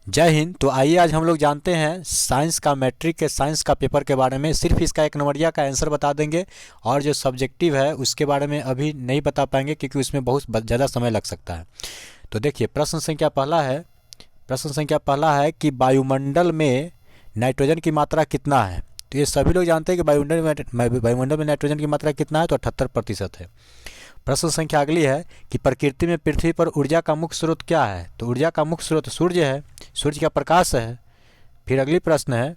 जय हिंद। तो आइए आज हम लोग जानते हैं साइंस का मैट्रिक के साइंस का पेपर के बारे में। सिर्फ इसका एक नंबरिया का आंसर बता देंगे और जो सब्जेक्टिव है उसके बारे में अभी नहीं बता पाएंगे क्योंकि उसमें बहुत ज़्यादा समय लग सकता है। तो देखिए प्रश्न संख्या पहला है कि वायुमंडल में नाइट्रोजन की मात्रा कितना है। तो ये सभी लोग जानते हैं कि वायुमंडल में नाइट्रोजन की मात्रा कितना है, तो 78% है। प्रश्न संख्या अगली है कि प्रकृति में पृथ्वी पर ऊर्जा का मुख्य स्रोत क्या है। तो ऊर्जा का मुख्य स्रोत सूर्य है, सूर्य का प्रकाश है। फिर अगली प्रश्न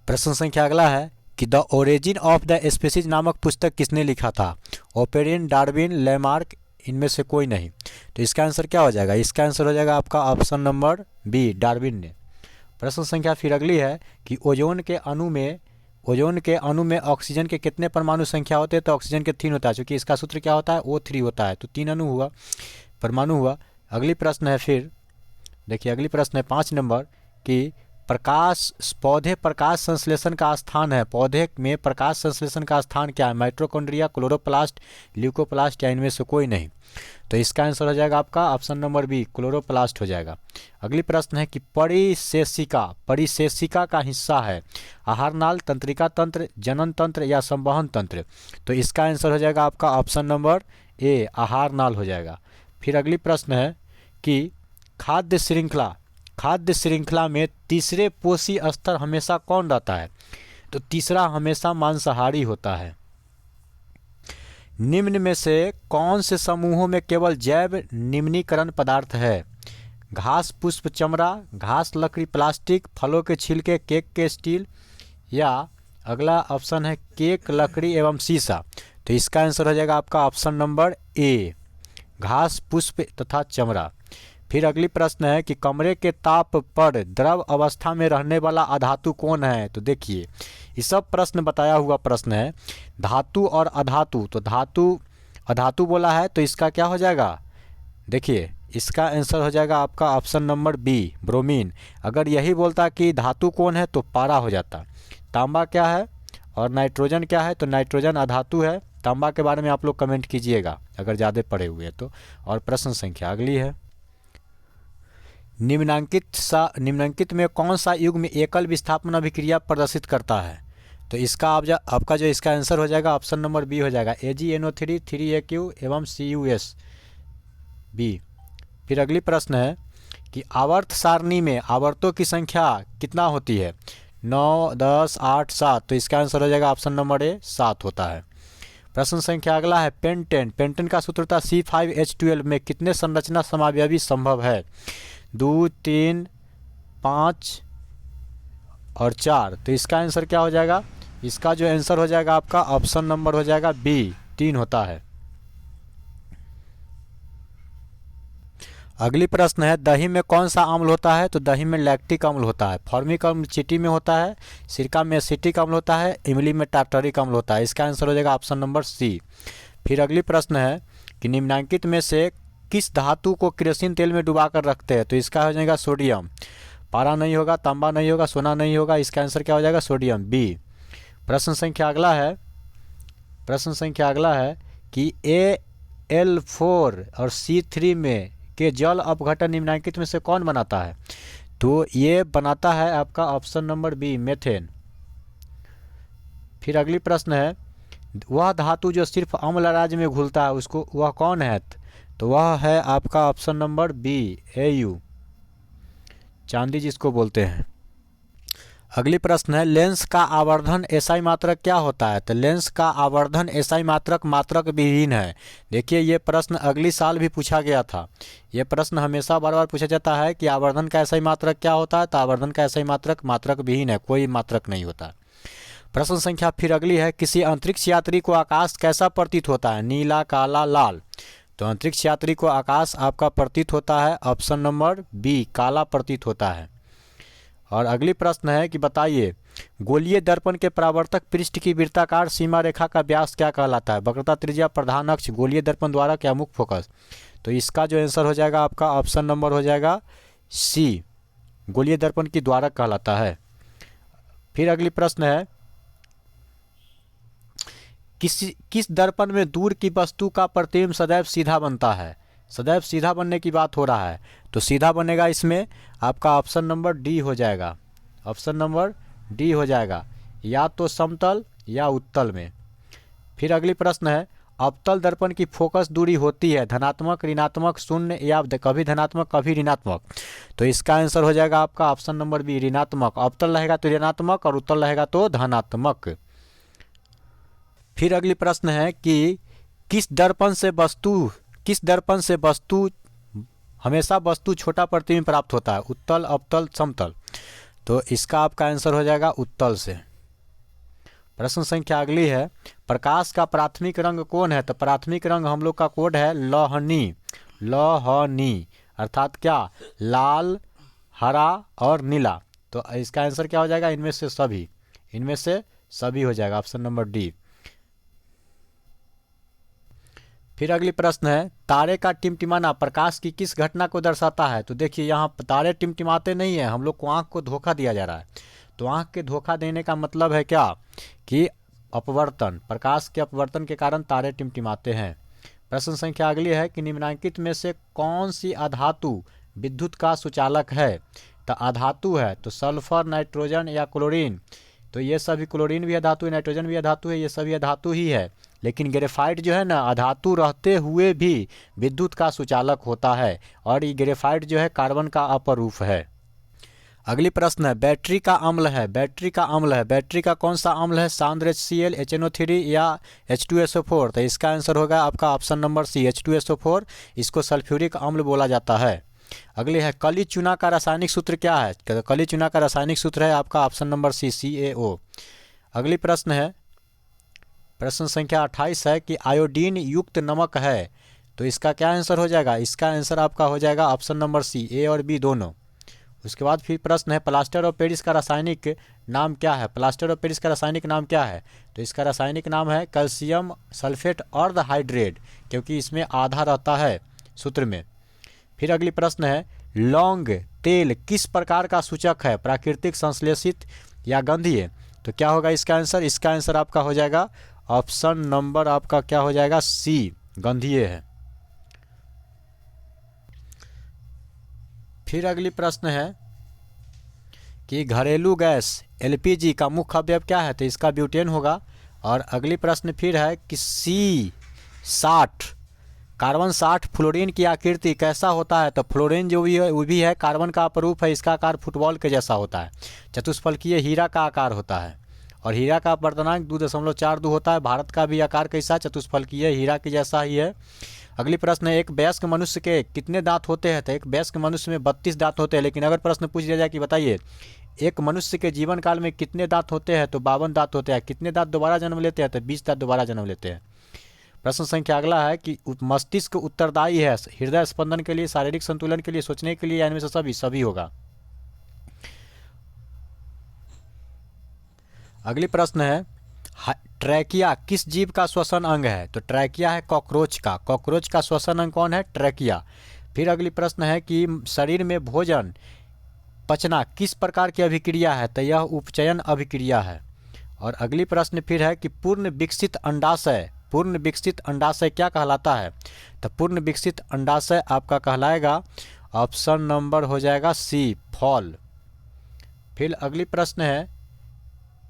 संख्या अगला है कि the origin of the species नामक पुस्तक किसने लिखा था। ओपेरिन, डार्विन, लेमार्क, इनमें से कोई नहीं। तो इसका आंसर क्या हो जाएगा? इसका आंसर हो जाएगा आपका ऑप्शन नंबर बी, डार्विन ने। प्रश्न संख्या फिर अगली है कि ओजोन के अणु में ऑक्सीजन के कितने परमाणु संख्या होते हैं। तो ऑक्सीजन के 3 होता है, क्योंकि इसका सूत्र क्या होता है, O3 होता है। तो 3 अणु हुआ, परमाणु हुआ। अगली प्रश्न है, फिर देखिए अगली प्रश्न है 5 नंबर कि पौधे प्रकाश संश्लेषण का स्थान है। पौधे में प्रकाश संश्लेषण का स्थान क्या है? माइटोकॉन्ड्रिया, क्लोरोप्लास्ट, ल्यूकोप्लास्ट या इनमें से कोई नहीं। तो इसका आंसर हो जाएगा आपका ऑप्शन नंबर बी, क्लोरोप्लास्ट हो जाएगा। अगली प्रश्न है कि परिशेषिका का हिस्सा है आहार नाल, तंत्रिका तंत्र, जनन तंत्र या संवहन तंत्र। तो इसका आंसर हो जाएगा आपका ऑप्शन नंबर ए, आहार नाल हो जाएगा। फिर अगली प्रश्न है कि खाद्य श्रृंखला में तीसरे पोषी स्तर हमेशा कौन रहता है। तो तीसरा हमेशा मांसाहारी होता है। निम्न में से कौन से समूहों में केवल जैव निम्नीकरण पदार्थ है? घास, पुष्प, चमड़ा, घास, लकड़ी, प्लास्टिक, फलों के छिलके, केक के स्टील या अगला ऑप्शन है केक, लकड़ी एवं शीशा। तो इसका आंसर हो जाएगा आपका ऑप्शन नंबर ए, घास, पुष्प तथा चमड़ा। फिर अगली प्रश्न है कि कमरे के ताप पर द्रव अवस्था में रहने वाला अधातु कौन है। तो देखिए ये सब प्रश्न बताया हुआ प्रश्न है, धातु और अधातु। तो अधातु बोला है, तो इसका क्या हो जाएगा? देखिए इसका आंसर हो जाएगा आपका ऑप्शन नंबर बी, ब्रोमीन। अगर यही बोलता कि धातु कौन है तो पारा हो जाता। तांबा क्या है और नाइट्रोजन क्या है? तो नाइट्रोजन अधातु है। तांबा के बारे में आप लोग कमेंट कीजिएगा अगर ज़्यादा पढ़े हुए हैं तो। और प्रश्न संख्या अगली है, निम्नांकित में कौन सा युग्म एकल विस्थापन अभिक्रिया प्रदर्शित करता है। तो इसका आपका जो इसका आंसर हो जाएगा ऑप्शन नंबर बी हो जाएगा, AgNO3 3Aq एवं CuS बी। फिर अगली प्रश्न है कि आवर्त सारणी में आवर्तों की संख्या कितना होती है? 9, 10, 8, 7। तो इसका आंसर हो जाएगा ऑप्शन नंबर ए, 7 होता है। प्रश्न संख्या अगला है पेंटेन का सूत्र था C5H12 में कितने संरचना समावयवी संभव है? 2, 3, 5 और 4। तो इसका आंसर क्या हो जाएगा? इसका जो आंसर हो जाएगा आपका ऑप्शन नंबर हो जाएगा बी, 3 होता है। अगली प्रश्न है दही में कौन सा अम्ल होता है? तो दही में लैक्टिक अम्ल होता है। फॉर्मिक अम्ल चींटी में होता है, सिरका में एसिटिक अम्ल होता है, इमली में टार्टरिक अम्ल होता है। इसका आंसर हो जाएगा ऑप्शन नंबर सी। फिर अगली प्रश्न है कि निम्नांकित में से किस धातु को केरोसिन तेल में डुबा कर रखते हैं? तो इसका हो जाएगा सोडियम। पारा नहीं होगा, तांबा नहीं होगा, सोना नहीं होगा। इसका आंसर क्या हो जाएगा? Sodium, B. प्रश्न संख्या अगला है कि Al4 और C3 में के जल अपघटन निम्नांकित में से कौन बनाता है? तो ये बनाता है आपका ऑप्शन नंबर बी, मेथेन। फिर अगली प्रश्न है वह धातु जो सिर्फ अम्ल राज्य में घुलता है उसको वह कौन है? तो वह है आपका ऑप्शन नंबर बी, Au, चांदी जिसको बोलते हैं। अगली प्रश्न है लेंस का आवर्धन एसआई मात्रक क्या होता है? तो लेंस का आवर्धन एसआई मात्रक विहीन है। देखिए ये प्रश्न अगली साल भी पूछा गया था। ये प्रश्न हमेशा बार बार पूछा जाता है कि आवर्धन का एसआई मात्रक क्या होता है? तो आवर्धन का एसआई मात्रक विहीन है, कोई मात्रक नहीं होता। प्रश्न संख्या फिर अगली है किसी अंतरिक्ष यात्री को आकाश कैसा प्रतीत होता है? नीला, काला, लाल। तो अंतरिक्ष यात्री को आकाश आपका प्रतीत होता है ऑप्शन नंबर बी, काला प्रतीत होता है। और अगली प्रश्न है कि बताइए गोलीय दर्पण के परावर्तक पृष्ठ की वृत्ताकार सीमा रेखा का व्यास क्या कहलाता है? वक्रता, त्रिज्या, प्रधान अक्ष, गोलीय दर्पण द्वारा क्या मुख्य फोकस। तो इसका जो आंसर हो जाएगा आपका ऑप्शन नंबर हो जाएगा सी, गोलीय दर्पण की द्वारक कहलाता है। फिर अगली प्रश्न है किस दर्पण में दूर की वस्तु का प्रतिबिंब सदैव सीधा बनता है? सदैव सीधा बनने की बात हो रहा है, तो सीधा बनेगा इसमें आपका ऑप्शन नंबर डी हो जाएगा। ऑप्शन नंबर डी हो जाएगा, या तो समतल या उत्तल में। फिर अगली प्रश्न है, अवतल दर्पण की फोकस दूरी होती है धनात्मक, ऋणात्मक, शून्य या कभी धनात्मक कभी ऋणात्मक। तो इसका आंसर हो जाएगा आपका ऑप्शन नंबर बी, ऋणात्मक। अवतल रहेगा तो ऋणात्मक और उत्तल रहेगा तो धनात्मक। फिर अगली प्रश्न है कि किस दर्पण से वस्तु हमेशा वस्तु छोटा प्रतिबिंब प्राप्त होता है, उत्तल, अवतल, समतल। तो इसका आपका आंसर हो जाएगा उत्तल से। प्रश्न संख्या अगली है, प्रकाश का प्राथमिक रंग कौन है? तो प्राथमिक रंग हम लोग का कोड है लोहनी। लोहनी अर्थात क्या? लाल, हरा और नीला। तो इसका आंसर क्या हो जाएगा? इनमें से सभी। इनमें से सभी हो जाएगा, ऑप्शन नंबर डी। फिर अगली प्रश्न है, तारे का टिमटिमाना प्रकाश की किस घटना को दर्शाता है? तो देखिए यहाँ तारे टिमटिमाते नहीं है, हम लोग को आँख को धोखा दिया जा रहा है। तो आँख के धोखा देने का मतलब है क्या? कि अपवर्तन, प्रकाश के अपवर्तन के कारण तारे टिमटिमाते हैं। प्रश्न संख्या अगली है कि निम्नलिखित में से कौन सी अधातु विद्युत का सुचालक है? तो अधातु है तो सल्फर, नाइट्रोजन या क्लोरीन। तो ये सभी, क्लोरीन भी अधातु है, नाइट्रोजन भी अधातु है, ये सभी अधातु ही है। लेकिन ग्रेफाइट जो है ना, अधातु रहते हुए भी विद्युत का सुचालक होता है, और ये ग्रेफाइट जो है कार्बन का अपरूप है। अगली प्रश्न है, बैटरी का अम्ल है। बैटरी का अम्ल है, बैटरी का कौन सा अम्ल है? सांद्र HCl, HNO3 या H2SO4। तो इसका आंसर होगा आपका ऑप्शन नंबर सी, H2SO4। इसको सल्फ्यूरिक अम्ल बोला जाता है। अगली है, कली चूना का रासायनिक सूत्र क्या है? कली चूना का रासायनिक सूत्र है आपका ऑप्शन नंबर सी, CaO। अगली प्रश्न है, प्रश्न संख्या 28 है कि आयोडीन युक्त नमक है। तो इसका क्या आंसर हो जाएगा? इसका आंसर आपका हो जाएगा ऑप्शन नंबर सी, ए और बी दोनों। उसके बाद फिर प्रश्न है, प्लास्टर ऑफ पेरिस का रासायनिक नाम क्या है? प्लास्टर ऑफ पेरिस का रासायनिक नाम क्या है? तो इसका रासायनिक नाम है कैल्शियम सल्फेट अर्धहाइड्रेट, क्योंकि इसमें आधा रहता है सूत्र में। फिर अगली प्रश्न है, लौंग तेल किस प्रकार का सूचक है? प्राकृतिक, संश्लेषित या गंधीय? तो क्या होगा इसका आंसर? इसका आंसर आपका हो जाएगा ऑप्शन नंबर आपका क्या हो जाएगा? सी, गंधीय है। फिर अगली प्रश्न है कि घरेलू गैस LPG का मुख्य अवयव क्या है? तो इसका ब्यूटेन होगा। और अगली प्रश्न फिर है कि C60 कार्बन 60 फ्लोरीन की आकृति कैसा होता है? तो फ्लोरीन जो भी है वो भी है कार्बन का अपरूप है, इसका आकार फुटबॉल के जैसा होता है। चतुष्फलकीय हीरा का आकार होता है, और हीरा का अपवर्तनांक 2.42 होता है। भारत का भी आकार कैसा? चतुष्फलकीय हीरा के जैसा ही है। अगली प्रश्न है, एक वयस्क मनुष्य के कितने दांत होते हैं? तो एक वयस्क मनुष्य में 32 दांत होते हैं। लेकिन अगर प्रश्न पूछ लिया जाए कि बताइए एक मनुष्य के जीवन काल में कितने दांत होते हैं? तो 52 दांत होते हैं। कितने दांत दोबारा जन्म लेते हैं? तो 20 दांत दोबारा जन्म लेते हैं। प्रश्न संख्या अगला है कि मस्तिष्क उत्तरदायी है हृदय स्पंदन के लिए, शारीरिक संतुलन के लिए, सोचने के लिए, या इनमें से सभी होगा। अगली प्रश्न है, ट्रैकिया किस जीव का श्वसन अंग है? तो ट्रैकिया है कॉकरोच का। कॉकरोच का श्वसन अंग कौन है? ट्रैकिया। फिर अगली प्रश्न है कि शरीर में भोजन पचना किस प्रकार की अभिक्रिया है? तो यह उपचयन अभिक्रिया है। और अगली प्रश्न फिर है कि पूर्ण विकसित अंडाशय क्या कहलाता है? तो पूर्ण विकसित अंडाशय आपका कहलाएगा ऑप्शन नंबर हो जाएगा सी, फॉल। फिर अगली प्रश्न है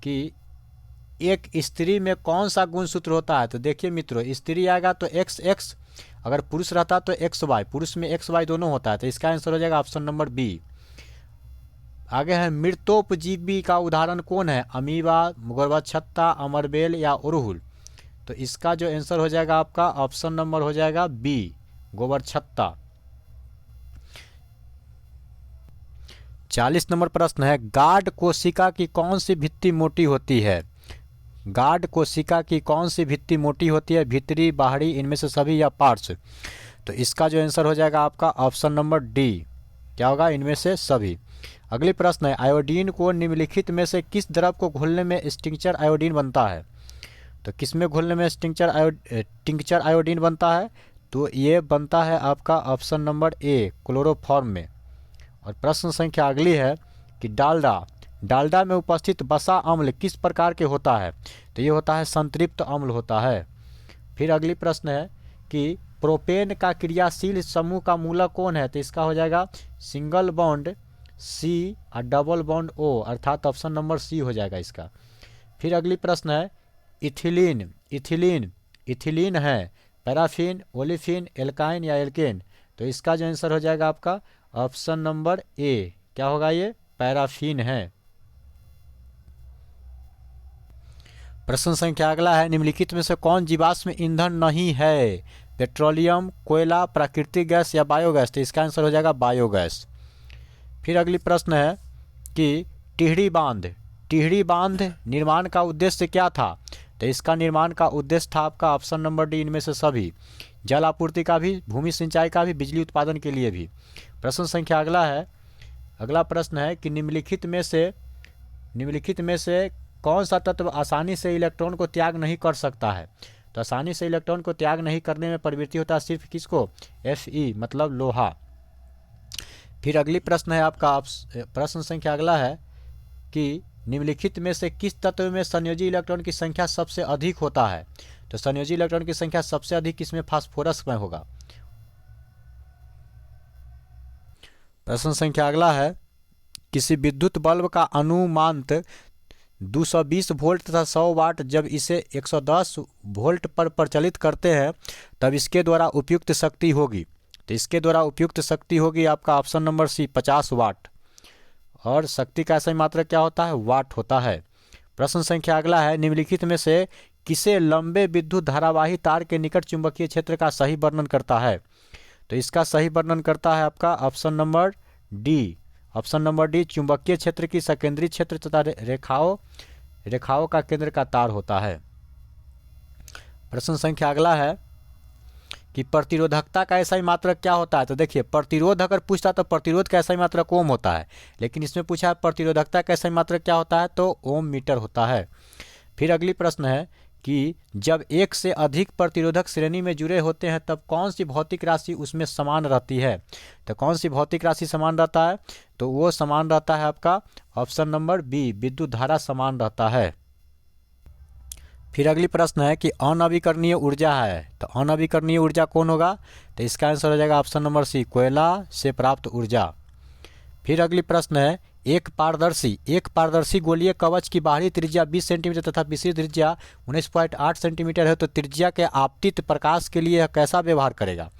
कि एक स्त्री में कौन सा गुणसूत्र होता है? तो देखिए मित्रों, स्त्री आएगा तो XX, अगर पुरुष रहता तो XY, पुरुष में XY दोनों होता है। तो इसका आंसर हो जाएगा ऑप्शन नंबर बी। आगे है, मृतोपजीवी का उदाहरण कौन है? अमीबा, गोरबा, अमरबेल या उड़हुल? तो इसका जो आंसर हो जाएगा आपका ऑप्शन नंबर हो जाएगा बी, गोबरछत्ता। 40 नंबर प्रश्न है, गार्ड कोशिका की कौन सी भित्ति मोटी होती है? गार्ड कोशिका की कौन सी भित्ति मोटी होती है? भीतरी, बाहरी, इनमें से सभी या पार्श्व? तो इसका जो आंसर हो जाएगा आपका ऑप्शन नंबर डी, क्या होगा? इनमें से सभी। अगली प्रश्न है, आयोडीन को निम्नलिखित में से किस द्रव को घोलने में स्टिंक्चर आयोडीन बनता है? तो किस में घोलने में टिंक्चर आयोडीन बनता है? तो ये बनता है आपका ऑप्शन नंबर ए, क्लोरोफॉर्म में। और प्रश्न संख्या अगली है कि डालडा में उपस्थित वसा अम्ल किस प्रकार के होता है? तो ये होता है संतृप्त अम्ल होता है। फिर अगली प्रश्न है कि प्रोपेन का क्रियाशील समूह का मूलक कौन है? तो इसका हो जाएगा सिंगल बॉन्ड सी और डबल बॉन्ड ओ, अर्थात ऑप्शन नंबर सी हो जाएगा इसका। फिर अगली प्रश्न है इथिलीन। इथिलीन इथिलीन है पैराफिन, ओलिफिन, एल्काइन या एल्केन? तो इसका जो आंसर हो जाएगा आपका ऑप्शन नंबर ए, क्या होगा ये? पैराफिन है। प्रश्न संख्या अगला है निम्नलिखित में से कौन जीवाश्म ईंधन नहीं है? पेट्रोलियम, कोयला, प्राकृतिक गैस या बायोगैस? तो इसका आंसर हो जाएगा बायोगैस। फिर अगली प्रश्न है कि टिहरी बांध, टिहरी बांध निर्माण का उद्देश्य क्या था? तो इसका निर्माण का उद्देश्य था आपका ऑप्शन नंबर डी, इनमें से सभी, जल आपूर्ति का भी, भूमि सिंचाई का भी, बिजली उत्पादन के लिए भी। प्रश्न संख्या अगला है, अगला प्रश्न है कि निम्नलिखित में से कौन सा तत्व आसानी से इलेक्ट्रॉन को त्याग नहीं कर सकता है? तो आसानी से इलेक्ट्रॉन को त्याग नहीं करने में प्रवृत्ति होता है सिर्फ किसको? Fe मतलब लोहा। फिर अगली प्रश्न है आपका प्रश्न संख्या अगला है कि निम्नलिखित में से किस तत्व में संयोजी इलेक्ट्रॉन की संख्या सबसे अधिक होता है? तो संयोजी इलेक्ट्रॉन की संख्या सबसे अधिक किसमें? फास्फोरस में होगा। प्रश्न संख्या अगला है किसी विद्युत बल्ब का अनुमानित 220 वोल्ट तथा 100 वाट जब इसे 110 वोल्ट पर प्रचलित करते हैं तब इसके द्वारा उपयुक्त शक्ति होगी। तो इसके द्वारा उपयुक्त शक्ति होगी आपका ऑप्शन नंबर सी 50 वाट। और शक्ति का सही मात्रक क्या होता है? वाट होता है। प्रश्न संख्या अगला है निम्नलिखित में से किसे लंबे विद्युत धारावाही तार के निकट चुंबकीय क्षेत्र का सही वर्णन करता है? तो इसका सही वर्णन करता है आपका option number D. Option number D चुंबकीय क्षेत्र की सकेंद्री क्षेत्र तथा रेखाओं का केंद्र का तार होता है। प्रश्न संख्या अगला है कि प्रतिरोधकता का ऐसा ही मात्रक क्या होता है? तो देखिए प्रतिरोध अगर पूछता तो प्रतिरोध का ऐसा ही मात्रक ओम होता है, लेकिन इसमें पूछा है प्रतिरोधकता का ऐसा ही मात्रक क्या होता है? तो ओम मीटर होता है। फिर अगली प्रश्न है कि जब एक से अधिक प्रतिरोधक श्रेणी में जुड़े होते हैं तब कौन सी भौतिक राशि उसमें समान रहती है? तो कौन सी भौतिक राशि समान रहता है? तो वो समान रहता है आपका ऑप्शन नंबर बी, विद्युत धारा समान रहता है। फिर अगली प्रश्न है कि अनवीकरणीय ऊर्जा है, तो अनवीकरणीय ऊर्जा कौन होगा? तो इसका आंसर हो जाएगा ऑप्शन नंबर सी, कोयला से प्राप्त ऊर्जा। फिर अगली प्रश्न है एक पारदर्शी गोलीय कवच की बाहरी त्रिज्या 20 सेंटीमीटर तथा भीतरी त्रिज्या 19.8 सेंटीमीटर है, तो त्रिज्या के आपतित प्रकाश के लिए यह कैसा व्यवहार करेगा?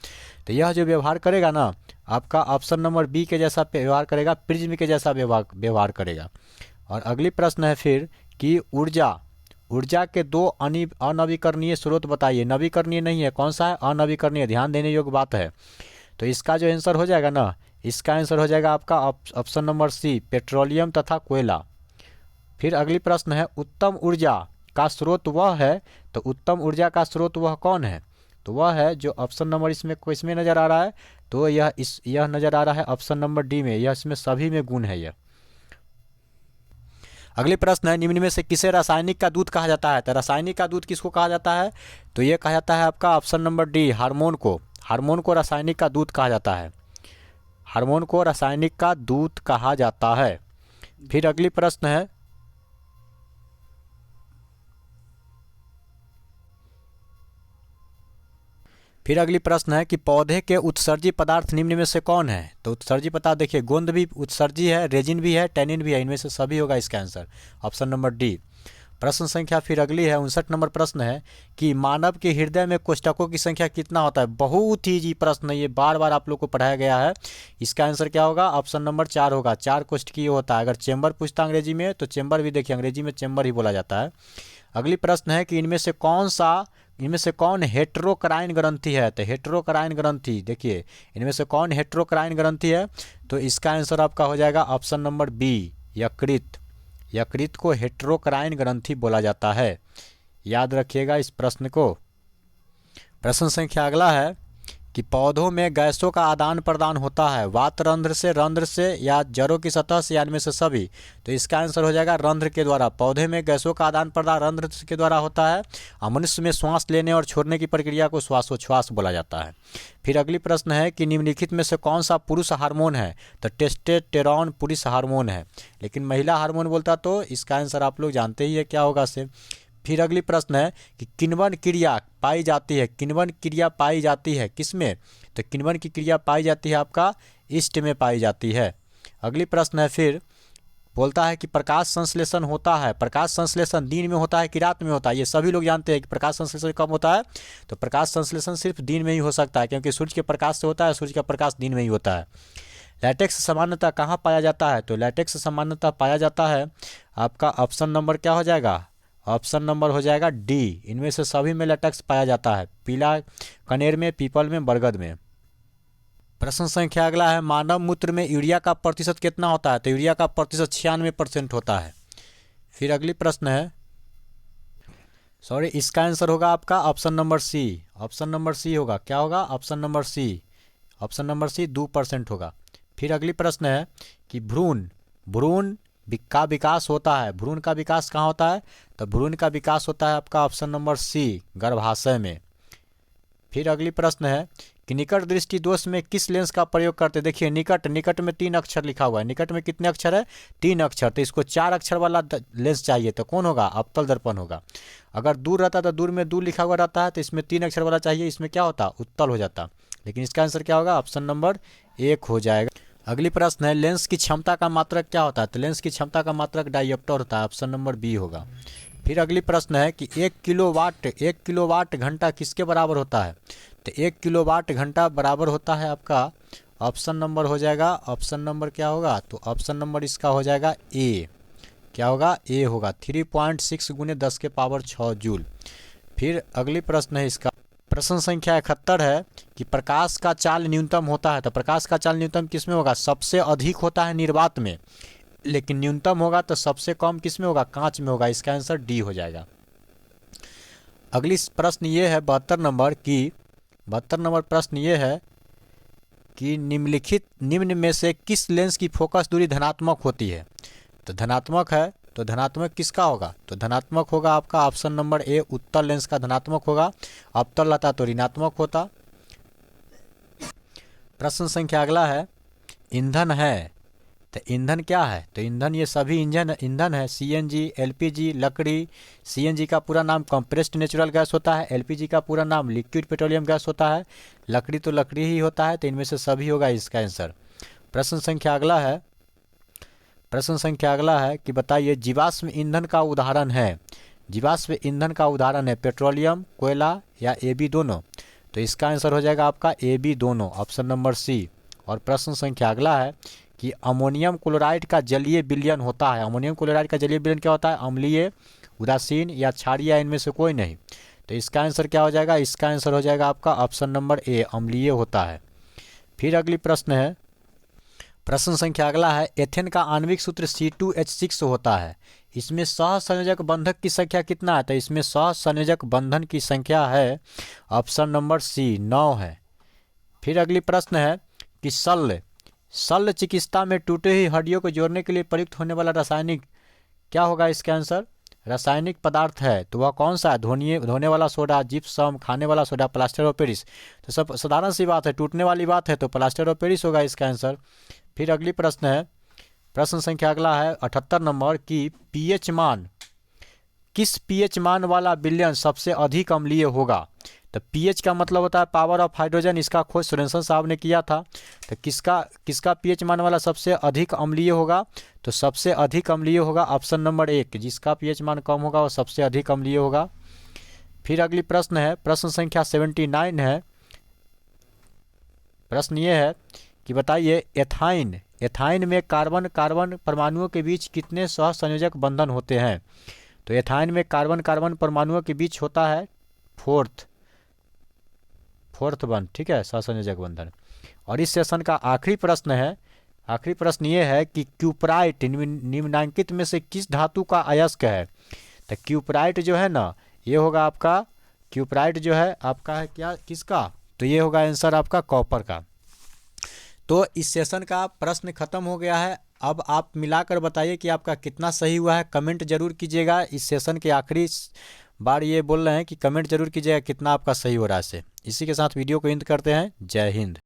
तो यह जो व्यवहार करेगा ना आपका ऑप्शन नंबर बी के जैसा व्यवहार करेगा, प्रिज्म के जैसा व्यवहार करेगा। और अगली प्रश्न है फिर कि ऊर्जा के दो अनवीकरणीय स्रोत बताइए। नवीकरणीय नहीं है, कौन सा है? अनवीकरणीय। ध्यान देने योग्य बात है। तो इसका जो आंसर हो जाएगा ना, इसका आंसर हो जाएगा आपका ऑप्शन नंबर सी, पेट्रोलियम तथा कोयला। फिर अगली प्रश्न है उत्तम ऊर्जा का स्रोत वह है, तो उत्तम ऊर्जा का स्रोत वह कौन है? तो वह है जो ऑप्शन नंबर इसमें नजर आ रहा है, तो यह नजर आ रहा है ऑप्शन नंबर डी में, यह इसमें सभी में गुण है यह। अगले प्रश्न है निम्न में से किसे रासायनिक का दूध कहा जाता है? तो रासायनिक का दूध किसको कहा जाता है? तो यह कहा जाता है आपका ऑप्शन नंबर डी, हार्मोन को रासायनिक का दूध कहा जाता है। हार्मोन को रासायनिक का दूध कहा जाता है। फिर अगली प्रश्न है कि पौधे के उत्सर्जी पदार्थ निम्न में से कौन है? तो उत्सर्जी पदार्थ देखिए गोंद भी उत्सर्जी है, रेजिन भी है, टैनिन भी है, इनमें से सभी होगा इसका आंसर ऑप्शन नंबर डी। प्रश्न संख्या फिर अगली है 59 नंबर प्रश्न है कि मानव के हृदय में कोष्ठकों की संख्या कितना होता है? बहुत ही जी प्रश्न, ये बार बार आप लोग को पढ़ाया गया है। इसका आंसर क्या होगा? ऑप्शन नंबर 4 होगा। 4 कोष्ठकीय होता है। अगर चेंबर पूछता अंग्रेजी में तो चेंबर भी देखिए, अंग्रेजी में चेंबर ही बोला जाता है। अगली प्रश्न है कि इनमें से कौन हेटेरोक्राइन ग्रंथि है? तो हेटेरोक्राइन ग्रंथि देखिए, इनमें से कौन हेटेरोक्राइन ग्रंथि है? तो इसका आंसर आपका हो जाएगा ऑप्शन नंबर बी, यकृत को हेटेरोक्राइन ग्रंथि बोला जाता है। याद रखिएगा इस प्रश्न को। प्रश्न संख्या अगला है कि पौधों में गैसों का आदान प्रदान होता है वातरंध्र से, रंध्र से या जड़ों की सतह से, या इनमें से सभी? तो इसका आंसर हो जाएगा रंध्र के द्वारा। पौधे में गैसों का आदान प्रदान रंध्र के द्वारा होता है। मनुष्य में श्वास लेने और छोड़ने की प्रक्रिया को श्वासोच्छ्वास बोला जाता है। फिर अगली प्रश्न है कि निम्नलिखित में से कौन सा पुरुष हार्मोन है? तो टेस्टोस्टेरोन पुरुष हार्मोन है, लेकिन महिला हार्मोन बोलता तो इसका आंसर आप लोग जानते ही है क्या होगा से फिर अगली प्रश्न है कि किण्वन क्रिया पाई जाती है, किण्वन क्रिया पाई जाती है किसमें? तो किण्वन की क्रिया पाई जाती है आपका ईस्ट में पाई जाती है। अगली प्रश्न है फिर बोलता है कि प्रकाश संश्लेषण होता है, प्रकाश संश्लेषण दिन में होता है कि रात में होता है? ये सभी लोग जानते हैं कि प्रकाश संश्लेषण कब होता है, तो प्रकाश संश्लेषण सिर्फ दिन में ही हो सकता है, क्योंकि सूर्य के प्रकाश से होता है, सूर्य का प्रकाश दिन में ही होता है। लैटेक्स सामान्यतः कहाँ पाया जाता है? तो लैटेक्स सामान्यतः पाया जाता है आपका ऑप्शन नंबर क्या हो जाएगा? ऑप्शन नंबर हो जाएगा डी। इनमें से सभी में लैटेक्स पाया जाता है, पीला कनेर में, पीपल में, बरगद में। प्रश्न संख्या अगला है, मानव मूत्र में यूरिया का प्रतिशत कितना होता है? तो यूरिया का प्रतिशत 96% होता है। फिर अगली प्रश्न है, सॉरी, इसका आंसर होगा आपका option number C. Option number C होगा, क्या होगा? Option number C. Option number C 2% होगा। फिर अगली प्रश्न है कि भ्रूण का विकास होता है, भ्रूण का विकास कहाँ होता है? तो भ्रूण का विकास होता है आपका ऑप्शन नंबर सी, गर्भाशय में। फिर अगली प्रश्न है कि निकट दृष्टि दोष में किस लेंस का प्रयोग करते हैं? देखिए निकट में 3 अक्षर लिखा हुआ है, निकट में कितने अक्षर है? 3 अक्षर। तो इसको 4 अक्षर वाला लेंस चाहिए, तो कौन होगा? अवतल दर्पण होगा। अगर दूर रहता तो दूर में दूर लिखा हुआ रहता है, तो इसमें 3 अक्षर वाला चाहिए, इसमें क्या होता? उत्तल हो जाता। लेकिन इसका आंसर क्या होगा? ऑप्शन नंबर 1 हो जाएगा। अगली प्रश्न है, लेंस की क्षमता का मात्रक क्या होता है? तो लेंस की क्षमता का मात्रक डायोप्टर होता है, ऑप्शन नंबर बी होगा। फिर अगली प्रश्न है कि 1 किलोवाट घंटा किसके बराबर होता है? तो 1 किलोवाट घंटा बराबर होता है आपका ऑप्शन नंबर हो जाएगा, ऑप्शन नंबर क्या होगा? तो ऑप्शन नंबर इसका हो जाएगा ए। क्या होगा? ए होगा, 3.6 × 10⁻6 जूल। फिर अगली प्रश्न है इसका, प्रश्न संख्या 71 है कि प्रकाश का चाल न्यूनतम होता है। तो प्रकाश का चाल न्यूनतम किस में होगा? सबसे अधिक होता है निर्वात में, लेकिन न्यूनतम होगा तो सबसे कम किस में होगा? कांच में होगा। इसका आंसर डी हो जाएगा। अगली प्रश्न ये है 72 नंबर की, 72 नंबर प्रश्न ये है कि निम्न में से किस लेंस की फोकस दूरी धनात्मक होती है? तो धनात्मक है, तो धनात्मक किसका होगा? तो धनात्मक होगा आपका ऑप्शन नंबर ए, उत्तल लेंस का धनात्मक होगा। अवतल रहता तो ऋणात्मक होता। प्रश्न संख्या अगला है, ईंधन है, तो ईंधन क्या है? तो ईंधन ये सभी ईंधन है, सीएनजी, एलपीजी, लकड़ी। सीएनजी का पूरा नाम कंप्रेस्ड नेचुरल गैस होता है, एलपीजी का पूरा नाम लिक्विड पेट्रोलियम गैस होता है, लकड़ी तो लकड़ी ही होता है, तो इनमें से सभी होगा इसका आंसर। प्रश्न संख्या अगला है, प्रश्न संख्या अगला है कि बताइए जीवाश्म ईंधन का उदाहरण है, जीवाश्म ईंधन का उदाहरण है पेट्रोलियम, कोयला या ए बी दोनों? तो इसका आंसर हो जाएगा आपका ए बी दोनों, ऑप्शन नंबर सी। और प्रश्न संख्या अगला है कि अमोनियम क्लोराइड का जलीय विलयन होता है, अमोनियम क्लोराइड का जलीय विलयन क्या होता है? अम्लीय, उदासीन या क्षारीय, इनमें से कोई नहीं। तो इसका आंसर क्या हो जाएगा? इसका आंसर हो जाएगा आपका ऑप्शन नंबर ए, अम्लीय होता है। फिर अगली प्रश्न है, प्रश्न संख्या अगला है, एथेन का आणविक सूत्र C2H6 होता है, इसमें सहसंयोजक बंधक की संख्या कितना है? तो इसमें सहसंयोजक बंधन की संख्या है ऑप्शन नंबर सी, 9 है। फिर अगली प्रश्न है कि शल्य चिकित्सा में टूटे हुई हड्डियों को जोड़ने के लिए प्रयुक्त होने वाला रासायनिक क्या होगा? इसका आंसर रासायनिक पदार्थ है, तो वह कौन सा है? धोने वाला सोडा, जिप्सम, खाने वाला सोडा, प्लास्टर ऑफ पेरिस। तो सब साधारण सी बात है, टूटने वाली बात है, तो प्लास्टर ऑफ पेरिस होगा इसका आंसर। फिर अगली प्रश्न है, प्रश्न संख्या अगला है 78 नंबर की पीएच मान, किस पीएच मान वाला विलयन सबसे अधिक अम्लीय होगा? तो पीएच का मतलब होता है पावर ऑफ हाइड्रोजन, इसका खोज सोरेनसन साहब ने किया था। तो किसका पीएच मान वाला सबसे अधिक अम्लीय होगा? तो सबसे अधिक अम्लीय होगा ऑप्शन नंबर 1, जिसका पीएच मान कम होगा वो सबसे अधिक अम्लीय होगा। फिर अगली प्रश्न है, प्रश्न संख्या 79 है। प्रश्न ये है कि बताइए एथाइन में कार्बन परमाणुओं के बीच कितने सहसंयोजक बंधन होते हैं? तो एथाइन में कार्बन परमाणुओं के बीच होता है फोर्थ बंध, ठीक है, सहसंयोजक बंधन। और इस सेशन का आखिरी प्रश्न है, आखिरी प्रश्न ये है कि क्यूपराइट निम्नांकित में से किस धातु का अयस्क है? तो क्यूपराइट जो है ना, ये होगा आपका, क्यूपराइट जो है आपका है क्या, किसका? तो ये होगा आंसर आपका कॉपर का। तो इस सेशन का प्रश्न खत्म हो गया है। अब आप मिलाकर बताइए कि आपका कितना सही हुआ है, कमेंट जरूर कीजिएगा। इस सेशन के आखिरी बार ये बोल रहे हैं कि कमेंट जरूर कीजिएगा कितना आपका सही हो रहा है। इसी के साथ वीडियो को एंड करते हैं। जय हिंद।